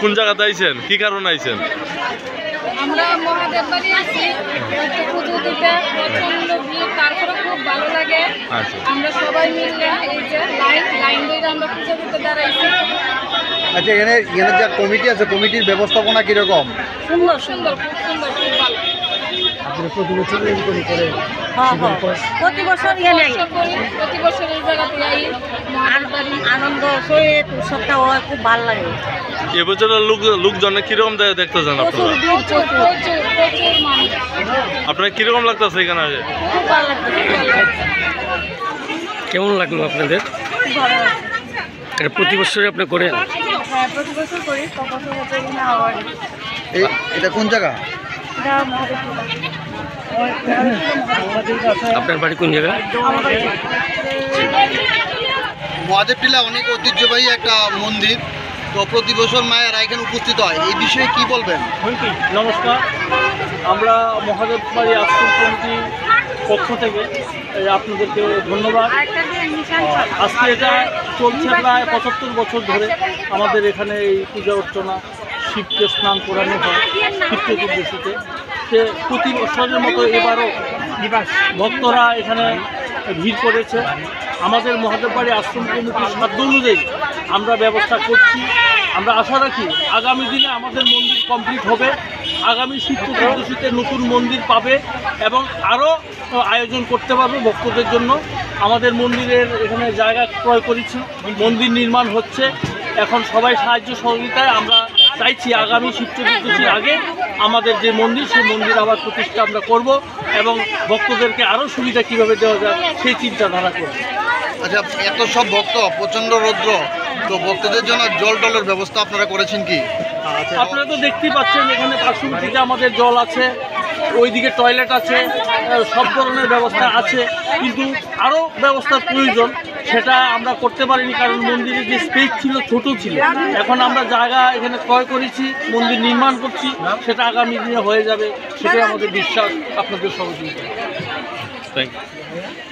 কোন জায়গাতে আইছেন, কি কারণে আইছেন? আমরা মহাদেব বাড়ি আছি, পুজো দিতে প্রচন্ড ভিড়, তারপরে খুব ভালো লাগে। আমরা সবাই মিলে এই যে লাইন ধরে আমরা পুজো দিতে দাঁড়াইছি। আচ্ছা, এখানে যা কমিটি আছে, কমিটির ব্যবস্থাপনা কিরকম? সুন্দর সুন্দর, খুব সুন্দর, খুব ভালো। প্রতি বছর করে প্রতি বছর প্রতি বছর এই জায়গাতে আনন্দ উৎসবটা হয়, খুব ভালো লাগে। এবছর লোকজনে কিরকম দেখতে চান আপনারা? আপনার কিরকম লাগতেছে এখানে? খুব ভালো লাগতেছে। কেমন লাগলো আপনাদের? এটা প্রতি বছরই আপনি করেন? হ্যাঁ, প্রতি বছর করি। এটা কোন জায়গা? আপনার বাড়ি কোন জায়গা? মহাদেব টিলা অনেক ঐতিহ্যবাহী একটা মন্দির, তো প্রতি বছর মায়েরা এখানে উপস্থিত হয়, এই বিষয়ে কি বলবেন? নমস্কার, আমরা মহাদেব বাড়ি আশ্রম কমিটির পক্ষ থেকে আপনাদেরকে ধন্যবাদ। আজকে এটা চলছে প্রায় 75 বছর ধরে আমাদের এখানে এই পূজা অর্চনা, শিবকে স্নান করানো হয় শিব চতুর্দশীতে। সে প্রতি বছরের মতো এবারও ভক্তরা এখানে ভিড় করেছে। আমাদের মহাদেব বাড়ি আশ্রম কমিটির সাধ্য অনুযায়ী আমরা ব্যবস্থা করছি। আমরা আশা রাখি আগামী দিনে আমাদের মন্দির কমপ্লিট হবে, আগামী শিব চতুর্দশীতে নতুন মন্দির পাবে এবং আরও আয়োজন করতে পারবে ভক্তদের জন্য। আমাদের মন্দিরের এখানে জায়গা ক্রয় করেছি, মন্দির নির্মাণ হচ্ছে। এখন সবাই সাহায্য সহযোগিতায় আমরা চাইছি আগামী শিব চতুর্দশীর আগে আমাদের যে মন্দির, সেই মন্দির আবার প্রতিষ্ঠা আমরা করব এবং ভক্তদেরকে আরও সুবিধা কীভাবে দেওয়া যায় সেই চিন্তাধারা করব। আচ্ছা, এত সব ভক্ত, প্রচণ্ড রৌদ্র, তো ভক্তদের জন্য জল টলের ব্যবস্থা আপনারা করেছেন কি? আপনারা তো দেখতেই পাচ্ছেন এখানে পার্শ্ববর্তীতে আমাদের জল আছে, ওইদিকে টয়লেট আছে, সব ধরনের ব্যবস্থা আছে, কিন্তু আরও ব্যবস্থার প্রয়োজন। সেটা আমরা করতে পারিনি কারণ মন্দিরের যে স্পেস ছিল ছোট ছিল। এখন আমরা জায়গা এখানে ক্রয় করেছি, মন্দির নির্মাণ করছি, সেটা আগামী দিনে হয়ে যাবে, সেটাই আমাদের বিশ্বাস। আপনাদের সহযোগিতা। Thank you.